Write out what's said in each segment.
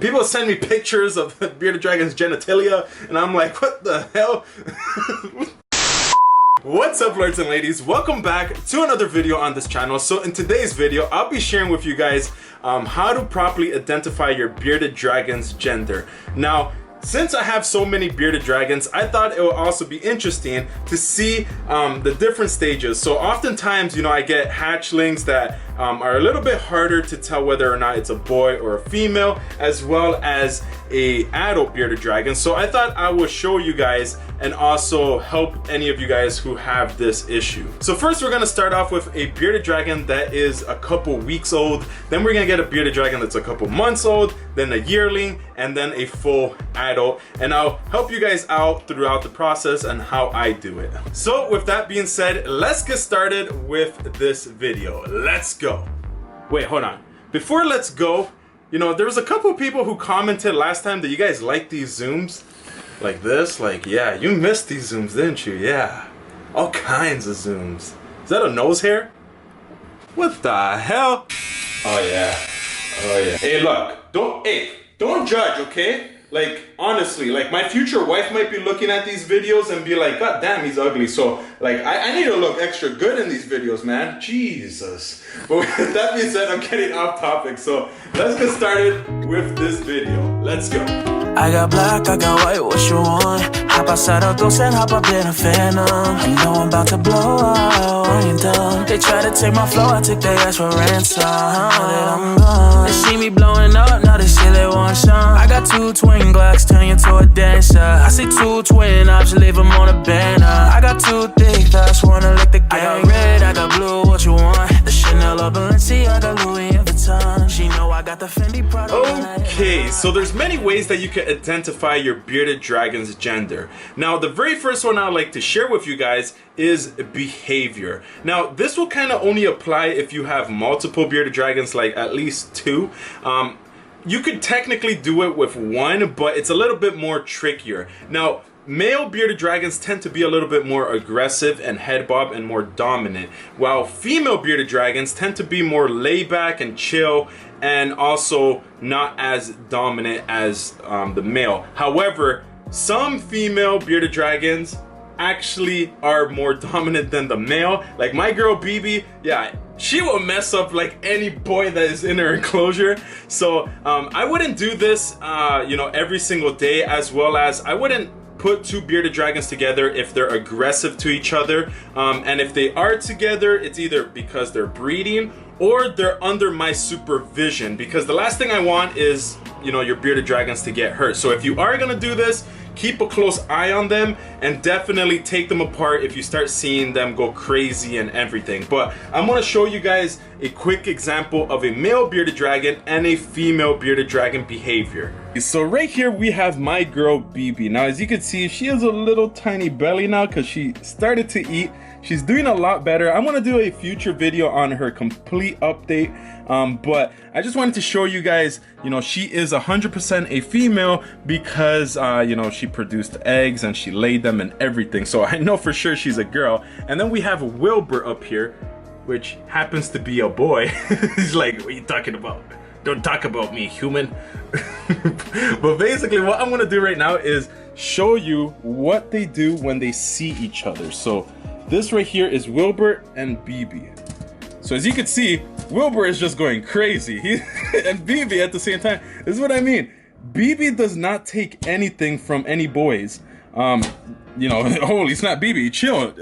people send me pictures of bearded dragon's genitalia, and I'm like, what the hell? What's up, lords and ladies? Welcome back to another video on this channel. So in today's video, I'll be sharing with you guys how to properly identify your bearded dragon's gender. Now, since I have so many bearded dragons, I thought it would also be interesting to see the different stages. So oftentimes, I get hatchlings that are a little bit harder to tell whether or not it's a boy or a female, as well as a adult bearded dragon. So I thought I would show you guys and also help any of you guys who have this issue. So first, we're gonna start off with a bearded dragon that is a couple weeks old. Then we're gonna get a bearded dragon that's a couple months old, then a yearling, and then a full adult. And I'll help you guys out throughout the process and how I do it. So with that being said, let's get started with this video. Let's go. Wait, hold on. Before let's go, there was a couple of people who commented last time that you guys like these zooms. Like this, like, yeah, you missed these zooms, didn't you? Yeah, all kinds of zooms. Is that a nose hair? What the hell? Oh yeah, oh yeah. Hey, look, don't judge, okay? Like, honestly, like, my future wife might be looking at these videos and be like, God damn, he's ugly. So, like, I need to look extra good in these videos, man. Jesus. But with that being said, I'm getting off topic. So, let's get started with this video. Let's go. I got black, I got white, what you want? Hop outside of those and hop up in a phantom. I know I'm about to blow out, I ain't done. They try to take my flow, I take their ass for ransom. That I'm gone. They see me blowing up, now they say they want some. I got two twin Glocks, turn you to a dancer. I see two twin ops, leave them on a banner. I got two thick thighs, wanna lick the gang. I got red, I got blue, what you want? The Chanel or Balenciaga, Louis Vuitton. She know I got the Fendi product. Okay, so there's many ways that you can identify your bearded dragon's gender. Now, the very first one I'd like to share with you guys is behavior. Now, this will kind of only apply if you have multiple bearded dragons, like at least two. You could technically do it with one, but it's a little bit more trickier. Now, male bearded dragons tend to be a little bit more aggressive and head bob and more dominant, while female bearded dragons tend to be more laid back and chill and also not as dominant as the male. However, some female bearded dragons actually are more dominant than the male. Like my girl BB, yeah, she will mess up like any boy that is in her enclosure. So I wouldn't do this every single day, as well as I wouldn't put two bearded dragons together if they're aggressive to each other. And if they are together, it's either because they're breeding or they're under my supervision, because the last thing I want is, your bearded dragons to get hurt. So if you are gonna do this, keep a close eye on them and definitely take them apart if you start seeing them go crazy and everything. But I'm gonna show you guys a quick example of a male bearded dragon and a female bearded dragon behavior. So right here we have my girl BB. Now, as you can see, she has a little tiny belly now because she started to eat. She's doing a lot better. I'm gonna do a future video on her complete update, but I just wanted to show you guys, she is 100% a female because, she produced eggs and she laid them and everything. So I know for sure she's a girl. And then we have Wilbur up here, which happens to be a boy. He's like, what are you talking about? Don't talk about me, human. But basically what I'm gonna do right now is show you what they do when they see each other. So this right here is Wilbur and BB. So as you can see, Wilbur is just going crazy. And BB at the same time. This is what I mean. BB does not take anything from any boys. Holy snap, BB, chill.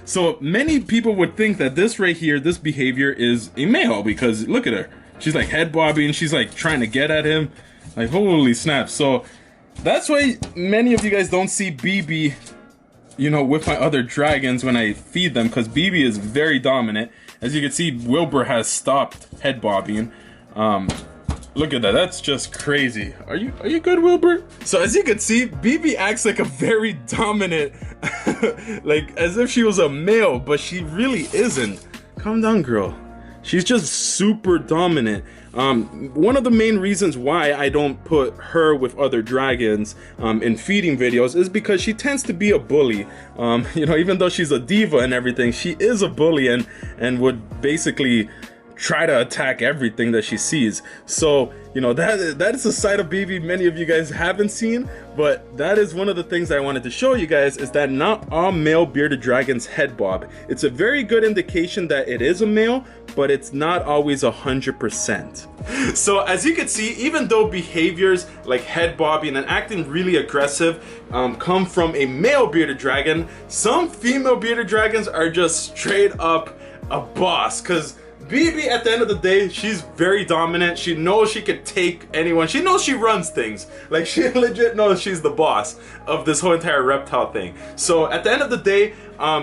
So many people would think that this right here, this behavior is a male, because look at her. She's like head bobbing, she's like trying to get at him. Like, holy snap. So that's why many of you guys don't see BB, with my other dragons when I feed them, because BB is very dominant. As you can see, Wilbur has stopped head bobbing. Look at that, that's just crazy. Are you good, Wilbur? So as you can see, BB acts like a very dominant, like as if she was a male, but she really isn't. Calm down, girl. She's just super dominant. One of the main reasons why I don't put her with other dragons in feeding videos is because she tends to be a bully. Even though she's a diva and everything, she is a bully and would basically try to attack everything that she sees. So, you know, that is a side of BB many of you guys haven't seen, but that is one of the things I wanted to show you guys, is that not all male bearded dragons head bob. It's a very good indication that it is a male, but it's not always 100%. So as you can see, even though behaviors like head bobbing and acting really aggressive come from a male bearded dragon, some female bearded dragons are just straight up a boss. Because BB, at the end of the day, she's very dominant. She knows she could take anyone. She knows she runs things. Like, she legit knows she's the boss of this whole entire reptile thing. So at the end of the day,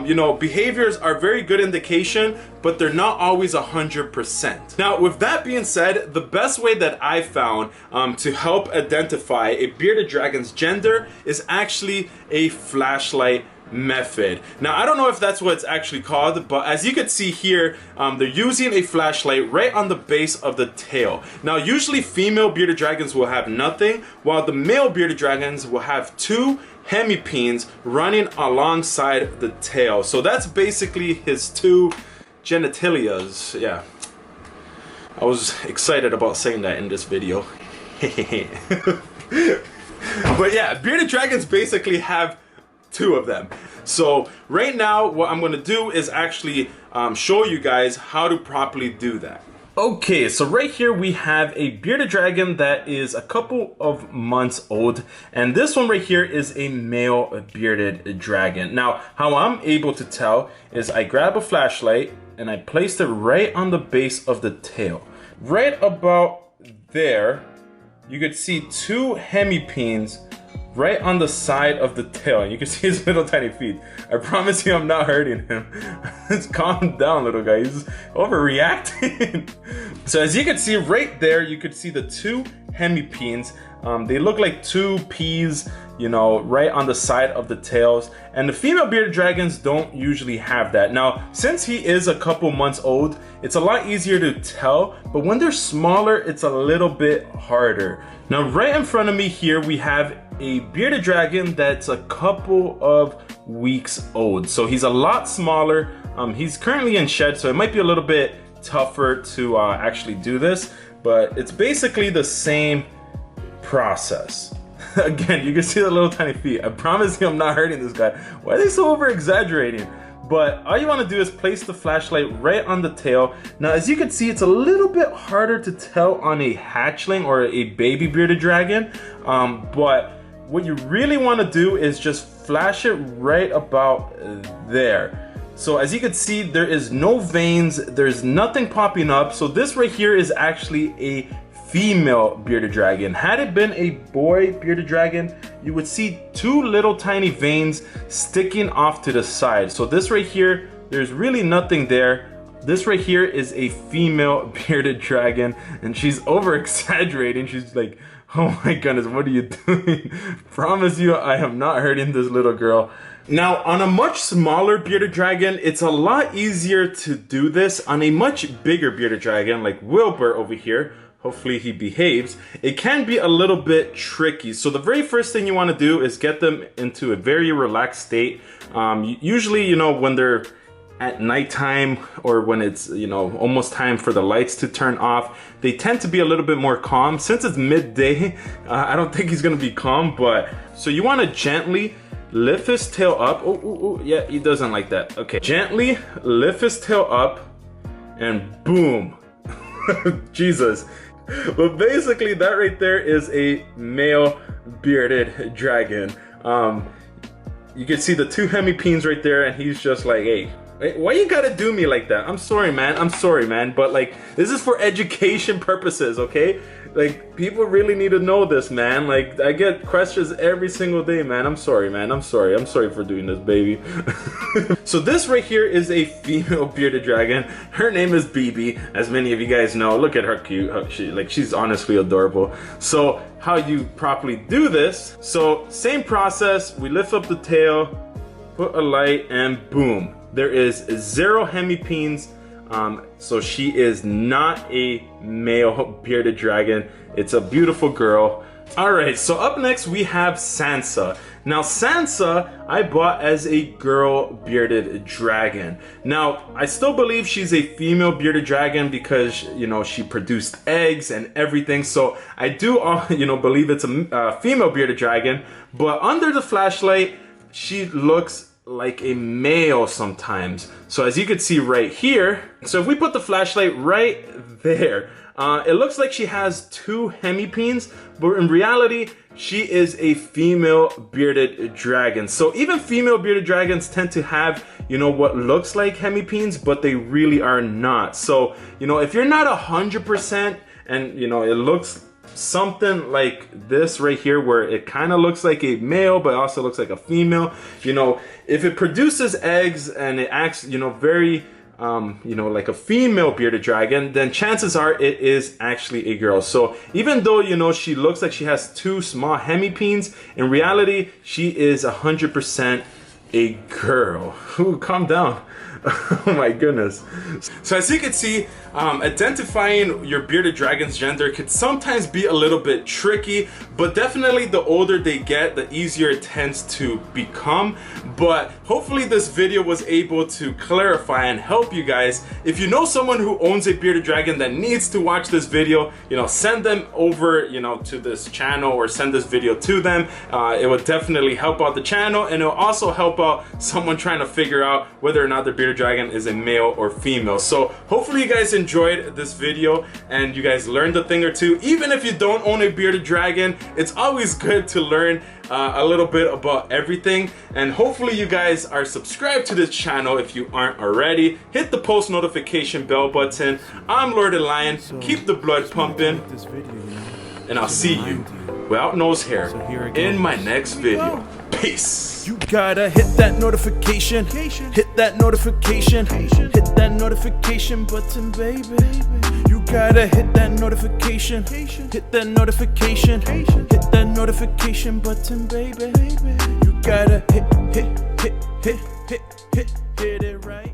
you know, behaviors are very good indication, but they're not always 100%. Now, with that being said, the best way that I found to help identify a bearded dragon's gender is actually a flashlight method. Now, I don't know if that's what it's actually called, but as you can see here, they're using a flashlight right on the base of the tail. Now, usually female bearded dragons will have nothing, while the male bearded dragons will have two hemipenes running alongside the tail. So that's basically his two genitalias. Yeah, I was excited about saying that in this video. But yeah, bearded dragons basically have two of them. So right now what I'm gonna do is actually show you guys how to properly do that. Okay, so right here we have a bearded dragon that is a couple of months old, and this one right here is a male bearded dragon. Now, how I'm able to tell is I grab a flashlight and I placed it right on the base of the tail. Right about there, you could see two hemipenes right on the side of the tail, and you can see his little tiny feet. I promise you I'm not hurting him. Just calm down, little guy. He's overreacting. So as you can see right there, you could see the two hemipenes. They look like two peas, you know, right on the side of the tails. And the female bearded dragons don't usually have that. Now, since he is a couple months old, it's a lot easier to tell, but when they're smaller, it's a little bit harder. Now, right in front of me here, we have a bearded dragon that's a couple of weeks old. So he's a lot smaller. He's currently in shed, so it might be a little bit tougher to actually do this, but it's basically the same process. Again, you can see the little tiny feet. I promise you I'm not hurting this guy. Why are they so over exaggerating? But all you want to do is place the flashlight right on the tail. Now, as you can see, it's a little bit harder to tell on a hatchling or a baby bearded dragon, but what you really want to do is just flash it right about there. So as you can see, there is no veins, there's nothing popping up. So this right here is actually a female bearded dragon. Had it been a boy bearded dragon, you would see two little tiny veins sticking off to the side. So this right here, there's really nothing there. This right here is a female bearded dragon, and she's over exaggerating. She's like, oh my goodness, what are you doing? Promise you, I am not hurting this little girl. Now, on a much smaller bearded dragon, it's a lot easier to do this. On a much bigger bearded dragon, like Wilbur over here, hopefully he behaves, it can be a little bit tricky. So the very first thing you want to do is get them into a very relaxed state. Usually, you know, when they're at nighttime or when it's, you know, almost time for the lights to turn off, they tend to be a little bit more calm. Since it's midday, I don't think he's gonna be calm, but so you want to gently lift his tail up. Oh, yeah, he doesn't like that. Okay, gently lift his tail up and boom. Jesus. But basically that right there is a male bearded dragon. You can see the two hemipenes right there, and he's just like, hey, why you gotta do me like that? I'm sorry, man, but like, this is for education purposes, okay? Like, people really need to know this, man. Like, I get questions every single day, man. I'm sorry, man. I'm sorry for doing this, baby. So this right here is a female bearded dragon. Her name is BB, as many of you guys know. Look at her cute. She's honestly adorable. So how you properly do this? So same process. We lift up the tail, put a light, and boom. There is 0 hemipenes. So she is not a male bearded dragon. It's a beautiful girl. Alright, so up next we have Sansa. Now Sansa I bought as a girl bearded dragon. Now I still believe she's a female bearded dragon because, you know, she produced eggs and everything. So I do, you know, believe it's a female bearded dragon. But under the flashlight, she looks like a male sometimes. So as you can see right here, so if we put the flashlight right there, it looks like she has 2 hemipenes, but in reality, she is a female bearded dragon. So even female bearded dragons tend to have, you know, what looks like hemipenes, but they really are not. So, you know, if you're not 100% and, you know, it looks something like this right here where it kind of looks like a male but also looks like a female, you know, if it produces eggs and it acts, you know, very you know, like a female bearded dragon, then chances are it is actually a girl. So even though, you know, she looks like she has 2 small hemipenes, in reality she is 100% a girl. Ooh, calm down. Oh my goodness. So as you can see, identifying your bearded dragon's gender could sometimes be a little bit tricky, but definitely the older they get, the easier it tends to become. But hopefully this video was able to clarify and help you guys. If you know someone who owns a bearded dragon that needs to watch this video, you know, send them over, you know, to this channel or send this video to them. It would definitely help out the channel, and it'll also help out someone trying to figure out whether or not their bearded dragon is a male or female. So hopefully you guys enjoyed this video and you guys learned a thing or two. Even if you don't own a bearded dragon, it's always good to learn a little bit about everything. And hopefully you guys are subscribed to this channel if you aren't already. Hit the post notification bell button. I'm Lord and Lion. Keep the blood pumping, and I'll see you without nose hair in my next video. Peace. You gotta hit that notification, hit that notification, hit that notification button, baby. You gotta hit that notification, hit that notification, hit that notification button, baby. You gotta hit it right.